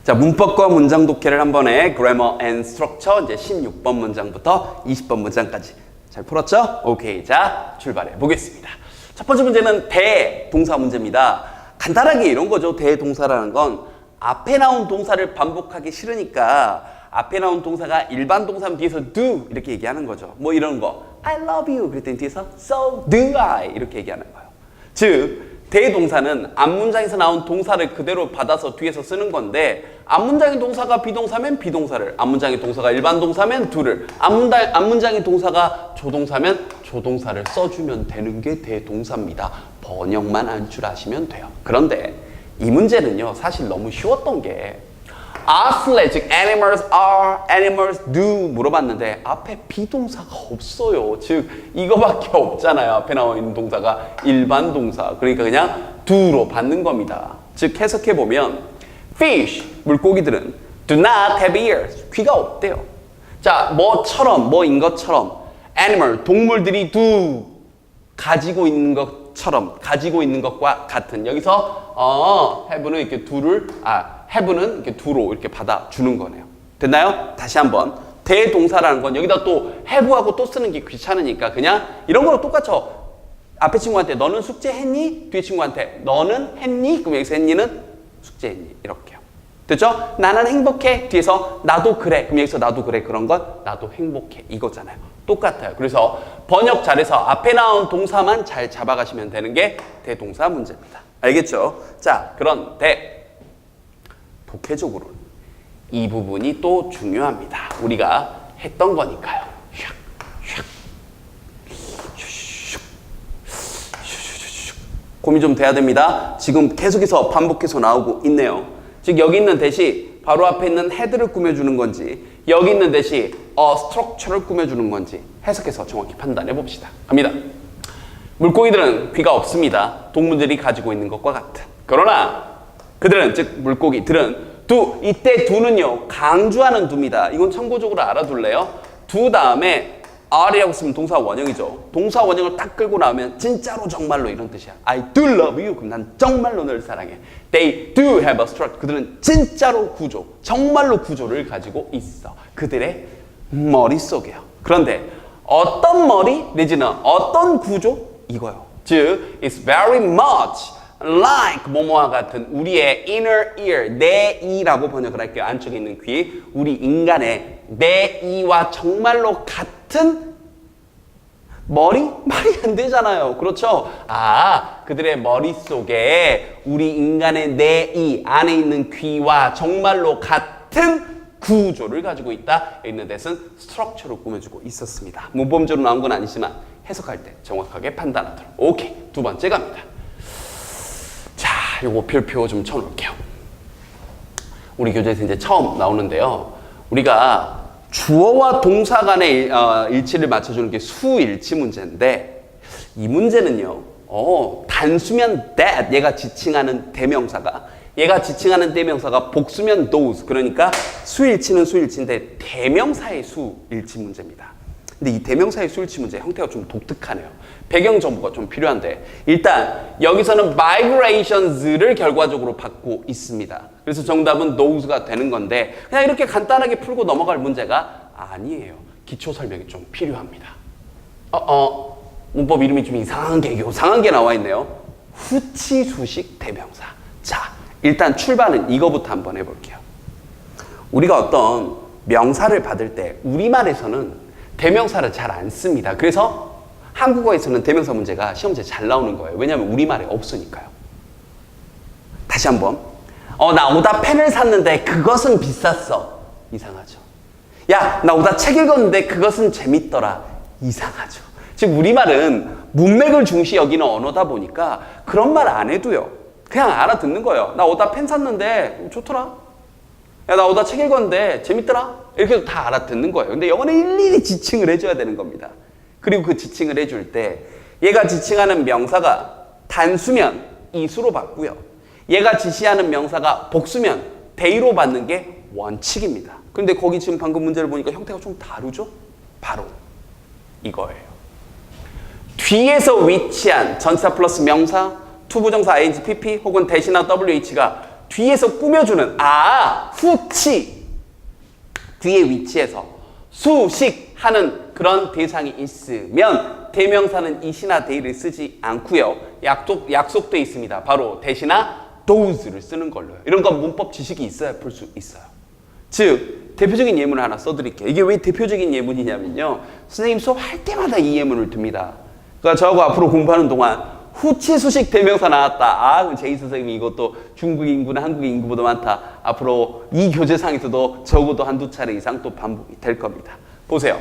자, 문법과 문장 독해를 한 번에 Grammar and Structure 이제 16번 문장부터 20번 문장까지 잘 풀었죠? 오케이, 자 출발해 보겠습니다. 첫 번째 문제는 대동사 문제입니다. 간단하게 이런 거죠. 대동사라는 건 앞에 나온 동사를 반복하기 싫으니까 앞에 나온 동사가 일반 동사면 뒤에서 do 이렇게 얘기하는 거죠. 뭐 이런 거 I love you 그랬더니 뒤에서 so do I 이렇게 얘기하는 거예요. 즉 대동사는 앞문장에서 나온 동사를 그대로 받아서 뒤에서 쓰는 건데 앞문장의 동사가 비동사면 비동사를, 앞문장의 동사가 일반 동사면 do를, 앞문장의 동사가 조동사면 조동사를 써주면 되는 게 대동사입니다. 번역만 알 줄 아시면 돼요. 그런데 이 문제는요 사실 너무 쉬웠던 게 are, 즉 animals are, animals do 물어봤는데 앞에 비동사가 없어요. 즉 이거밖에 없잖아요. 앞에 나와 있는 동사가 일반 동사. 그러니까 그냥 do로 받는 겁니다. 즉 해석해보면 fish, 물고기들은 do not have ears, 귀가 없대요. 자, 뭐처럼, 뭐인 것처럼 animal, 동물들이 do, 가지고 있는 것처럼, 가지고 있는 것과 같은. 여기서 have는 이렇게 do를 have는 이렇게 do로 이렇게 받아주는 거네요. 됐나요? 다시 한번. 대동사라는 건 여기다 또 have하고 또 쓰는 게 귀찮으니까 그냥 이런 거랑 똑같죠. 앞에 친구한테 너는 숙제했니? 뒤에 친구한테 너는 했니? 그럼 여기서 했니는 숙제했니? 이렇게요. 됐죠? 나는 행복해. 뒤에서 나도 그래. 그럼 여기서 나도 그래. 그런 건 나도 행복해. 이거잖아요. 똑같아요. 그래서 번역 잘해서 앞에 나온 동사만 잘 잡아가시면 되는 게 대동사 문제입니다. 알겠죠? 자, 그런데 독해적으로는 이 부분이 또 중요합니다. 우리가 했던 거니까요. 고민 좀 돼야 됩니다. 지금 계속해서 반복해서 나오고 있네요. 즉 여기 있는 대시 바로 앞에 있는 헤드를 꾸며주는 건지 여기 있는 대시 스트럭처를 꾸며주는 건지 해석해서 정확히 판단해 봅시다. 갑니다. 물고기들은 귀가 없습니다. 동물들이 가지고 있는 것과 같은. 그러나 그들은, 즉 물고기들은 do, 이때 do는요 강조하는 do입니다. 이건 참고적으로 알아둘래요. do 다음에 are이라고 쓰면 동사 원형이죠. 동사 원형을 딱 끌고 나오면 진짜로 정말로 이런 뜻이야. I do love you. 그럼 난 정말로 널 사랑해. They do have a structure. 그들은 진짜로 구조, 정말로 구조를 가지고 있어. 그들의 머릿속에요. 그런데 어떤 머리 내지는 어떤 구조? 이거요. 즉 it's very much like 뭐뭐와 같은 우리의 inner ear, 내이라고 번역을 할게요. 안쪽에 있는 귀, 우리 인간의 내이와 정말로 같은 머리? 말이 안 되잖아요. 그렇죠? 그들의 머릿속에 우리 인간의 내이 안에 있는 귀와 정말로 같은 구조를 가지고 있다. 있는 데서는 스트럭처로 꾸며주고 있었습니다. 문법적으로 나온 건 아니지만 해석할 때 정확하게 판단하도록. 오케이, 두 번째 갑니다. 자, 요거 별표 좀 쳐놓을게요. 우리 교재에서 이제 처음 나오는데요. 우리가 주어와 동사 간의 일치를 맞춰주는 게 수일치 문제인데 이 문제는요. 단수면 that, 얘가 지칭하는 대명사가 복수면 those, 그러니까 수일치는 수일치인데 대명사의 수일치 문제입니다. 근데 이 대명사의 수일치 문제 형태가 좀 독특하네요. 배경 정보가 좀 필요한데 일단 여기서는 migrations를 결과적으로 받고 있습니다. 그래서 정답은 thos가 되는 건데 그냥 이렇게 간단하게 풀고 넘어갈 문제가 아니에요. 기초 설명이 좀 필요합니다. 문법 이름이 좀 이상한 게 나와 있네요. 후치수식 대명사. 자, 일단 출발은 이거부터 한번 해볼게요. 우리가 어떤 명사를 받을 때 우리말에서는 대명사를 잘 안 씁니다. 그래서 한국어에서는 대명사 문제가 시험지에 잘 나오는 거예요. 왜냐하면 우리말에 없으니까요. 다시 한번. 나 오다 펜을 샀는데 그것은 비쌌어. 이상하죠. 야, 나 오다 책 읽었는데 그것은 재밌더라. 이상하죠. 즉 우리말은 문맥을 중시 여기는 언어다 보니까 그런 말 안 해도요. 그냥 알아듣는 거예요. 나 오다 펜 샀는데 좋더라. 야, 나 오다 책 읽었는데 재밌더라. 이렇게 해도 다 알아듣는 거예요. 근데 영어는 일일이 지칭을 해줘야 되는 겁니다. 그리고 그 지칭을 해줄 때 얘가 지칭하는 명사가 단수면 이수로 받고요. 얘가 지시하는 명사가 복수면 they로 받는 게 원칙입니다. 그런데 거기 지금 방금 문제를 보니까 형태가 좀 다르죠? 바로 이거예요. 뒤에서 위치한 전치사 플러스 명사, 투부정사 ing, pp 혹은 대신하 wh가 뒤에서 꾸며주는 후치 뒤에 위치해서 수식하는 그런 대상이 있으면 대명사는 is나 they를 쓰지 않고요. 약속돼 있습니다. 바로 대시나 those를 쓰는 걸로요. 이런 건 문법 지식이 있어야 풀 수 있어요. 즉 대표적인 예문을 하나 써드릴게요. 이게 왜 대표적인 예문이냐면요. 선생님 수업할 때마다 이 예문을 듭니다. 그러니까 저하고 앞으로 공부하는 동안 후치 수식 대명사 나왔다. 그럼 제이 선생님이 이것도 중국 인구나 한국 인구보다 많다. 앞으로 이 교재상에서도 적어도 한두 차례 이상 또 반복이 될 겁니다. 보세요.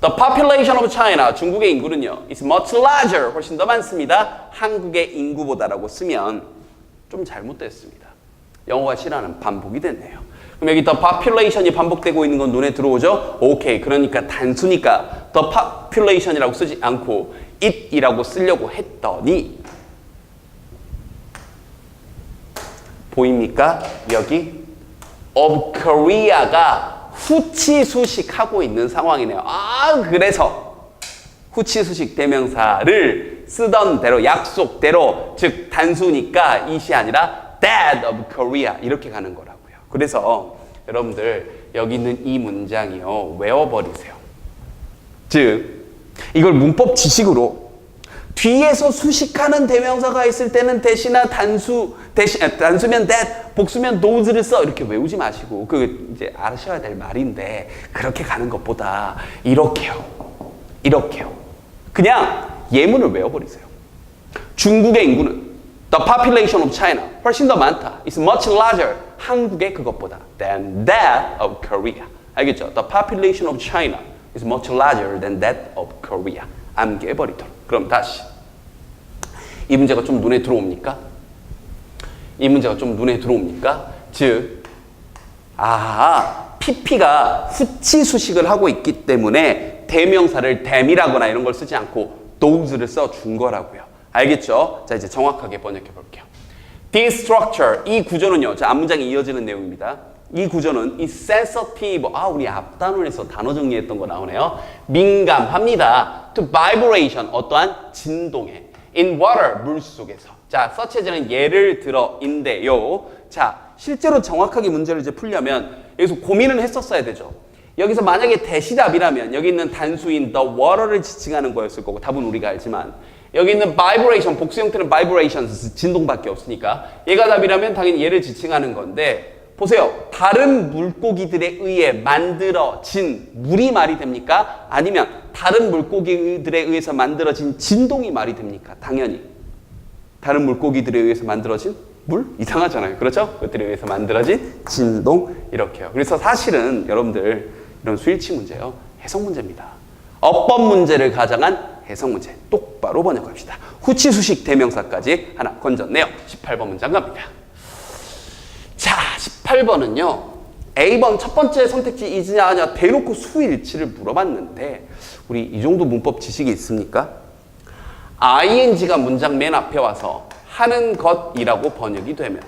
The population of China, 중국의 인구는요, is much larger, 훨씬 더 많습니다. 한국의 인구보다라고 쓰면 좀 잘못됐습니다. 영어가 싫어하는 반복이 됐네요. 그럼 여기 the population이 반복되고 있는 건 눈에 들어오죠? 오케이. 그러니까 단수니까 the population이라고 쓰지 않고 it이라고 쓰려고 했더니 보입니까? 여기 of Korea가 후치 수식하고 있는 상황이네요. 그래서 후치 수식 대명사를 쓰던 대로 약속대로 즉 단수니까 it이 아니라 that of Korea 이렇게 가는 거라고요. 그래서 여러분들 여기 있는 이 문장이요 외워버리세요. 즉 이걸 문법 지식으로 뒤에서 수식하는 대명사가 있을 때는 대시나 단수면 that, 복수면 those를 써 이렇게 외우지 마시고 그 이제 아셔야 될 말인데 그렇게 가는 것보다 이렇게요. 그냥 예문을 외워버리세요. 중국의 인구는 the population of China 훨씬 더 많다. It's much larger. 한국의 그것보다 than that of Korea. 알겠죠? The population of China is much larger than that of Korea. 암기해버리도록. 그럼 다시. 이 문제가 좀 눈에 들어옵니까? 즉, PP가 후치 수식을 하고 있기 때문에 대명사를 them이라거나 이런 걸 쓰지 않고 those를 써준 거라고요. 알겠죠? 자, 이제 정확하게 번역해 볼게요. This structure, 이 구조는요. 자, 앞문장이 이어지는 내용입니다. 이 구조는 is sensitive, 우리 앞단원에서 단어 정리했던 거 나오네요. 민감합니다. To vibration, 어떠한 진동에. In water, 물 속에서. 자, 서치해지는 예를 들어인데요. 자, 실제로 정확하게 문제를 이제 풀려면 여기서 고민을 했었어야 되죠. 여기서 만약에 대시답이라면 여기 있는 단수인 the water를 지칭하는 거였을 거고 답은 우리가 알지만 여기 있는 vibration, 복수 형태는 vibrations, 진동밖에 없으니까 얘가 답이라면 당연히 얘를 지칭하는 건데 보세요. 다른 물고기들에 의해 만들어진 물이 말이 됩니까? 아니면 다른 물고기들에 의해서 만들어진 진동이 말이 됩니까? 당연히 다른 물고기들에 의해서 만들어진 물? 이상하잖아요. 그렇죠? 그것들에 의해서 만들어진 진동 이렇게요. 그래서 사실은 여러분들 이런 스위치 문제요. 해석 문제입니다. 어법 문제를 가정한 해석 문제 똑바로 번역합시다. 후치 수식 대명사까지 하나 건졌네요. 18번 문장 갑니다. 자, 18번은요. A번 첫 번째 선택지 is냐 아냐 대놓고 수일치를 물어봤는데 우리 이 정도 문법 지식이 있습니까? ing가 문장 맨 앞에 와서 하는 것이라고 번역이 되면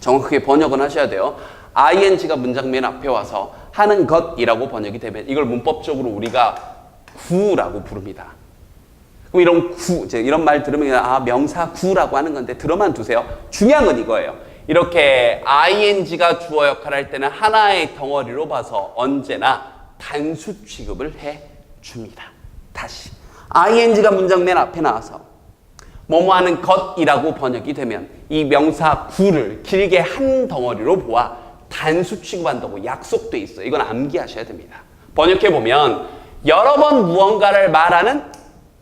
정확하게 번역은 하셔야 돼요. ing가 문장 맨 앞에 와서 하는 것이라고 번역이 되면 이걸 문법적으로 우리가 구라고 부릅니다. 그럼 이런 말 들으면 명사 구라고 하는 건데 들어만 두세요. 중요한 건 이거예요. 이렇게 ing가 주어 역할을 할 때는 하나의 덩어리로 봐서 언제나 단수 취급을 해줍니다. 다시 ing가 문장 맨 앞에 나와서 뭐뭐 하는 것이라고 번역이 되면 이 명사 구를 길게 한 덩어리로 보아 단수 취급한다고 약속돼 있어요. 이건 암기하셔야 됩니다. 번역해보면 여러 번 무언가를 말하는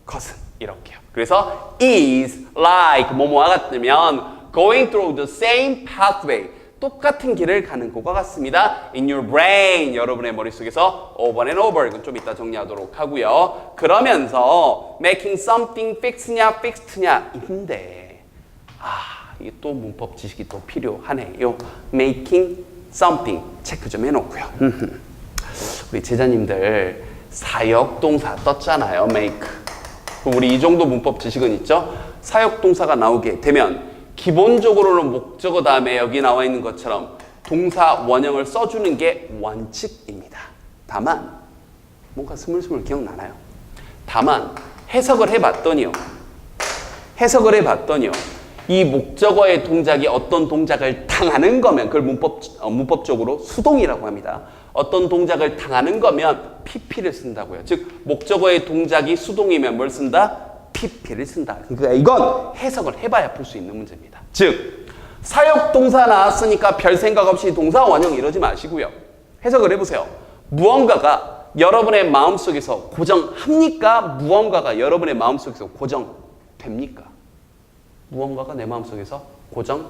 것은 이렇게요. 그래서 is like 뭐뭐와 같으면 going through the same pathway 똑같은 길을 가는 것과 같습니다. In your brain 여러분의 머릿속에서 over and over 이건 좀 이따 정리하도록 하고요. 그러면서 making something fix냐 fixed냐 인데 이게 또 문법 지식이 또 필요하네요. making something 체크 좀 해놓고요. 우리 제자님들 사역동사 떴잖아요. make. 그럼 우리 이 정도 문법 지식은 있죠? 사역동사가 나오게 되면 기본적으로는 목적어 다음에 여기 나와 있는 것처럼 동사 원형을 써주는 게 원칙입니다. 다만 뭔가 스물스물 기억나나요? 다만 해석을 해봤더니요. 이 목적어의 동작이 어떤 동작을 당하는 거면 그걸 문법적으로 수동이라고 합니다. 어떤 동작을 당하는 거면 PP를 쓴다고요. 즉 목적어의 동작이 수동이면 뭘 쓴다? PP를 쓴다. 그러니까 이건 해석을 해봐야 풀 수 있는 문제입니다. 즉 사역동사 나왔으니까 별 생각 없이 동사 원형 이러지 마시고요. 해석을 해보세요. 무언가가 여러분의 마음속에서 고정합니까? 무언가가 여러분의 마음속에서 고정됩니까? 무언가가 내 마음속에서 고정?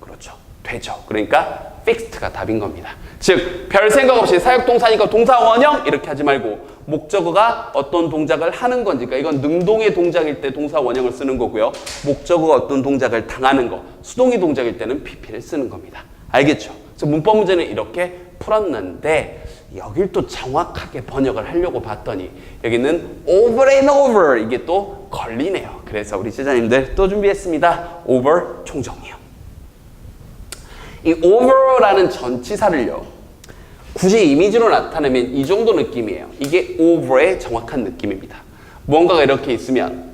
그렇죠. 되죠. 그러니까 fixed가 답인 겁니다. 즉, 별 생각 없이 사역동사니까 동사 원형 이렇게 하지 말고 목적어가 어떤 동작을 하는 건지, 그러니까 이건 능동의 동작일 때 동사 원형을 쓰는 거고요. 목적어가 어떤 동작을 당하는 거, 수동의 동작일 때는 PP를 쓰는 겁니다. 알겠죠? 그래서 문법 문제는 이렇게 풀었는데 여길 또 정확하게 번역을 하려고 봤더니 여기는 over and over 이게 또 걸리네요. 그래서 우리 제자님들 또 준비했습니다. over 총정이요. 이 over라는 전치사를요, 굳이 이미지로 나타내면 이 정도 느낌이에요. 이게 over의 정확한 느낌입니다. 무언가가 이렇게 있으면,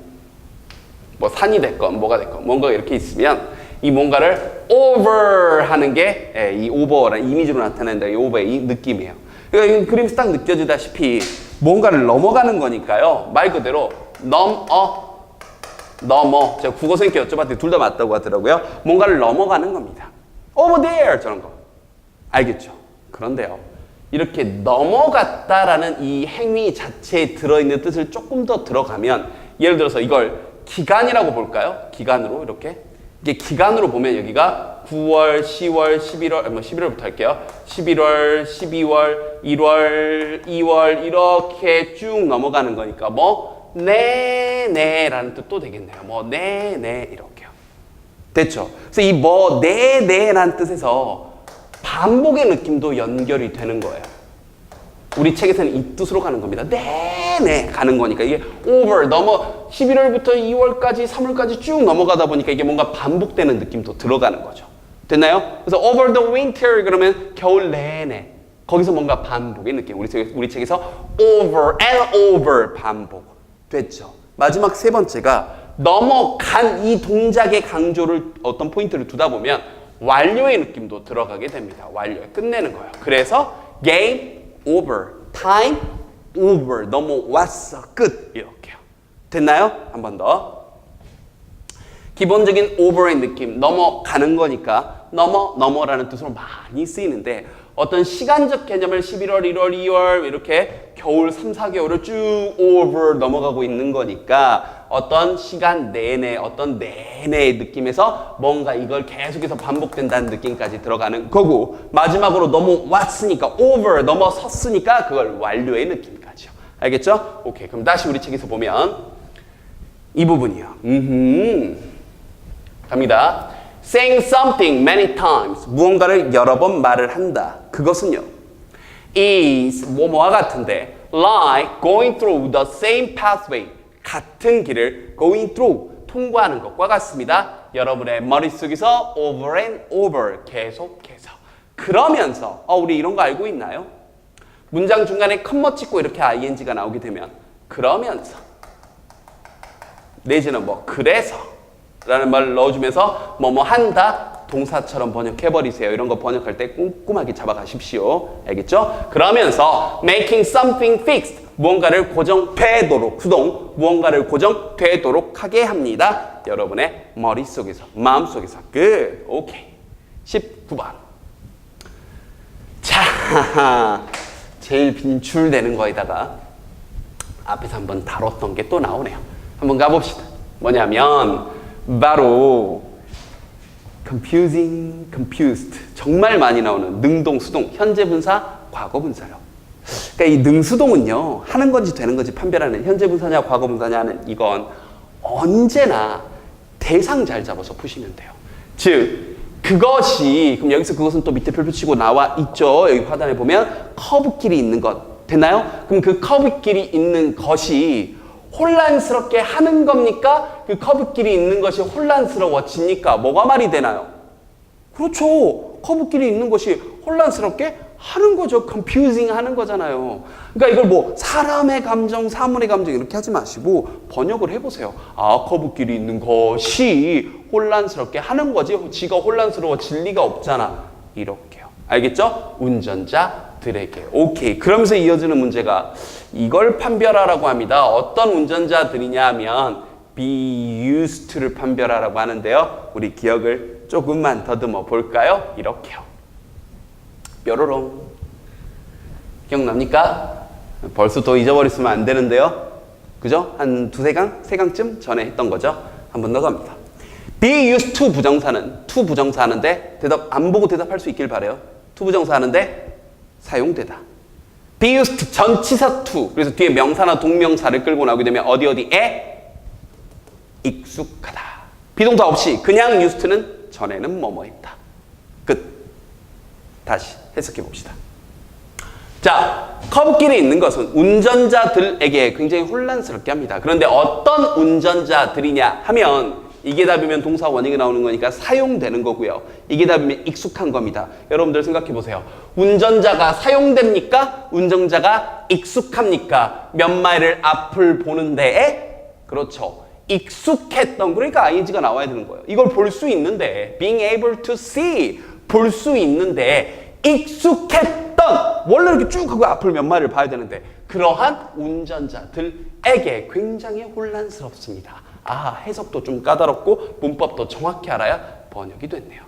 뭐 산이 됐건 뭐가 됐건 뭔가가 이렇게 있으면 이 뭔가를 over 하는 게 이 over라는 이미지로 나타낸다. 이 over의 이 느낌이에요. 그러니까 이 그림에서 딱 느껴지다시피 뭔가를 넘어가는 거니까요. 말 그대로 넘어. 제가 국어 선생님께 여쭤봤더니 둘 다 맞다고 하더라고요. 뭔가를 넘어가는 겁니다. over there 저런 거. 알겠죠? 그런데요, 이렇게 넘어갔다라는 이 행위 자체에 들어있는 뜻을 조금 더 들어가면, 예를 들어서 이걸 기간이라고 볼까요? 기간으로 이렇게. 이게 기간으로 보면 여기가 9월, 10월, 11월, 11월부터 할게요. 11월, 12월, 1월, 2월 이렇게 쭉 넘어가는 거니까 뭐 네네라는 뜻도 되겠네요. 뭐 네네 이렇게요. 됐죠? 그래서 이 뭐 네네라는 뜻에서 반복의 느낌도 연결이 되는 거예요. 우리 책에서는 이 뜻으로 가는 겁니다. 네네 가는 거니까 이게 over 넘어 11월부터 2월까지 3월까지 쭉 넘어가다 보니까 이게 뭔가 반복되는 느낌도 들어가는 거죠. 됐나요? 그래서 over the winter 그러면 겨울 내내 거기서 뭔가 반복의 느낌. 우리 책에서 over and over 반복. 됐죠? 마지막 세 번째가 넘어간 이 동작의 강조를 어떤 포인트를 두다 보면 완료의 느낌도 들어가게 됩니다. 완료에 끝내는 거예요. 그래서 game over, time over, 넘어왔어, 끝 이렇게요. 됐나요? 한 번 더. 기본적인 over의 느낌, 넘어가는 거니까 넘어라는 뜻으로 많이 쓰이는데 어떤 시간적 개념을 11월, 1월, 2월 이렇게 겨울 3, 4개월을 쭉 over 넘어가고 있는 거니까 어떤 시간 내내, 어떤 내내의 느낌에서 뭔가 이걸 계속해서 반복된다는 느낌까지 들어가는 거고, 마지막으로 넘어왔으니까 over, 넘어섰으니까 그걸 완료의 느낌까지요. 알겠죠? 오케이. 그럼 다시 우리 책에서 보면 이 부분이요. 갑니다. Saying something many times. 무언가를 여러 번 말을 한다. 그것은요. is 뭐뭐와 같은데 like going through the same pathway. 같은 길을 going through. 통과하는 것과 같습니다. 여러분의 머릿속에서 over and over. 계속해서. 그러면서 우리 이런 거 알고 있나요? 문장 중간에 컴마 찍고 이렇게 ing가 나오게 되면 그러면서 내지는 뭐 그래서 라는 말을 넣어주면서 뭐뭐 한다 동사처럼 번역해버리세요. 이런 거 번역할 때 꼼꼼하게 잡아가십시오. 알겠죠? 그러면서 making something fixed 무언가를 고정되도록 수동 무언가를 고정되도록 하게 합니다. 여러분의 머릿속에서 마음속에서 끝. 오케이. 19번. 자, 제일 빈출되는 거에다가 앞에서 한번 다뤘던 게 또 나오네요. 한번 가봅시다. 뭐냐면 바로 confusing, confused 정말 많이 나오는 능동, 수동, 현재 분사, 과거 분사요. 그러니까 이 능수동은요 하는 건지 되는 건지 판별하는 현재 분사냐 과거 분사냐는 이건 언제나 대상 잘 잡아서 푸시면 돼요. 즉 그것이 그럼 여기서 그것은 또 밑에 별표 치고 나와 있죠. 여기 화단에 보면 커브길이 있는 것 됐나요? 그럼 그 커브길이 있는 것이 혼란스럽게 하는 겁니까? 그 커브길이 있는 것이 혼란스러워집니까? 뭐가 말이 되나요? 그렇죠. 커브길이 있는 것이 혼란스럽게 하는 거죠. confusing 하는 거잖아요. 그러니까 이걸 뭐 사람의 감정, 사물의 감정 이렇게 하지 마시고 번역을 해보세요. 아, 커브길이 있는 것이 혼란스럽게 하는 거지. 지가 혼란스러워질 리가 없잖아. 이렇게요. 알겠죠? 운전자들에게. 오케이. 그러면서 이어지는 문제가 이걸 판별하라고 합니다. 어떤 운전자들이냐 하면 be used to를 판별하라고 하는데요. 우리 기억을 조금만 더듬어 볼까요? 이렇게요. 뾰로롱. 기억납니까? 벌써 더 잊어버렸으면 안 되는데요. 그죠? 한 두세 강? 세 강쯤 전에 했던 거죠. 한 번 더 갑니다. be used to 부정사는 to 부정사 하는데 대답 안 보고 대답할 수 있길 바래요. to 부정사 하는데 사용되다. be used to 전치사 to. 그래서 뒤에 명사나 동명사를 끌고 나오게 되면 어디에 익숙하다. 비동사 없이 그냥 used to는 전에는 뭐뭐 했다. 끝. 다시 해석해 봅시다. 자, 커브길에 있는 것은 운전자들에게 굉장히 혼란스럽게 합니다. 그런데 어떤 운전자들이냐 하면 이게 답이면 동사 원형이 나오는 거니까 사용되는 거고요. 이게 답이면 익숙한 겁니다. 여러분들 생각해 보세요. 운전자가 사용됩니까? 운전자가 익숙합니까? 몇 마일을 앞을 보는 데에? 그렇죠. 익숙했던, 그러니까 ing가 나와야 되는 거예요. 이걸 볼 수 있는데 being able to see, 볼 수 있는데 익숙했던, 원래 이렇게 쭉 하고 앞을 몇 마일을 봐야 되는데 그러한 운전자들에게 굉장히 혼란스럽습니다. 아, 해석도 좀 까다롭고 문법도 정확히 알아야 번역이 됐네요.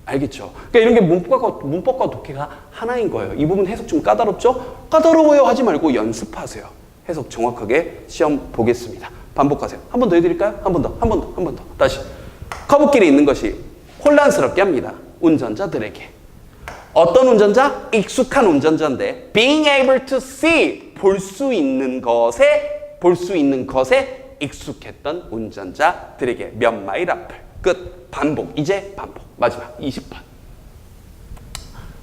알겠죠? 그러니까 이런 게 문법과 독해가 하나인 거예요. 이 부분 해석 좀 까다롭죠? 까다로워요 하지 말고 연습하세요. 해석 정확하게 시험 보겠습니다. 반복하세요. 한 번 더 해드릴까요? 한 번 더. 다시. 커브길에 있는 것이 혼란스럽게 합니다. 운전자들에게. 어떤 운전자? 익숙한 운전자인데 being able to see, 볼 수 있는 것에 익숙했던 운전자들에게 몇 마일 앞을. 끝. 반복. 이제 반복. 마지막 20번.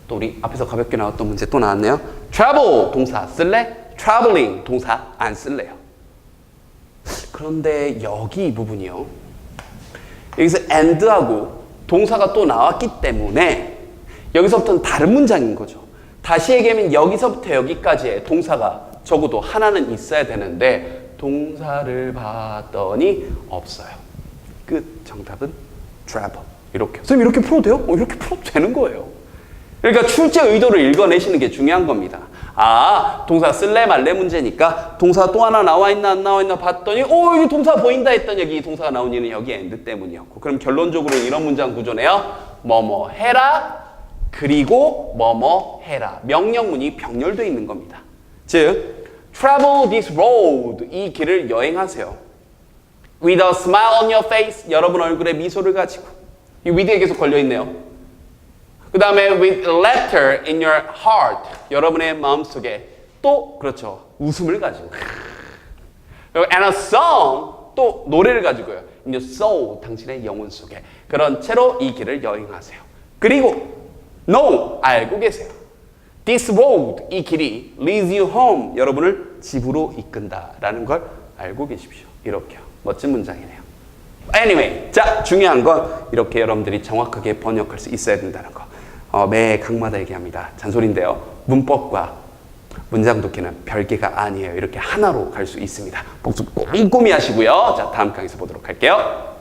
또 우리 앞에서 가볍게 나왔던 문제 또 나왔네요. travel 동사 쓸래? traveling 동사 안 쓸래요. 그런데 여기 이 부분이요. 여기서 and하고 동사가 또 나왔기 때문에 여기서부터는 다른 문장인 거죠. 다시 얘기하면 여기서부터 여기까지의 동사가 적어도 하나는 있어야 되는데 동사를 봤더니 없어요. 끝. 정답은 travel. 이렇게. 선생님 이렇게 풀어도 돼요? 이렇게 풀어도 되는 거예요. 그러니까 출제 의도를 읽어내시는 게 중요한 겁니다. 아, 동사 쓸래 말래 문제니까 동사 또 하나 나와 있나 안 나와 있나 봤더니 여기 동사 보인다 했더니 여기 동사가 나온 이유는 여기 and 때문이었고, 그럼 결론적으로 이런 문장 구조네요. 뭐뭐 해라 그리고 뭐뭐 해라. 명령문이 병렬되어 있는 겁니다. 즉 travel this road, 이 길을 여행하세요. with a smile on your face, 여러분 얼굴에 미소를 가지고. 이 with에 계속 걸려있네요. 그 다음에 with laughter in your heart, 여러분의 마음속에 또 그렇죠, 웃음을 가지고. 그리고 and a song, 또 노래를 가지고요. in your soul, 당신의 영혼 속에. 그런 채로 이 길을 여행하세요. 그리고 know, 알고 계세요. This road, 이 길이 leads you home, 여러분을 집으로 이끈다라는 걸 알고 계십시오. 이렇게요. 멋진 문장이네요. Anyway, 자, 중요한 건 이렇게 여러분들이 정확하게 번역할 수 있어야 된다는 거. 매 강마다 얘기합니다. 잔소리인데요. 문법과 문장 독해는 별개가 아니에요. 이렇게 하나로 갈 수 있습니다. 복습 꼼꼼히 하시고요. 자, 다음 강의에서 보도록 할게요.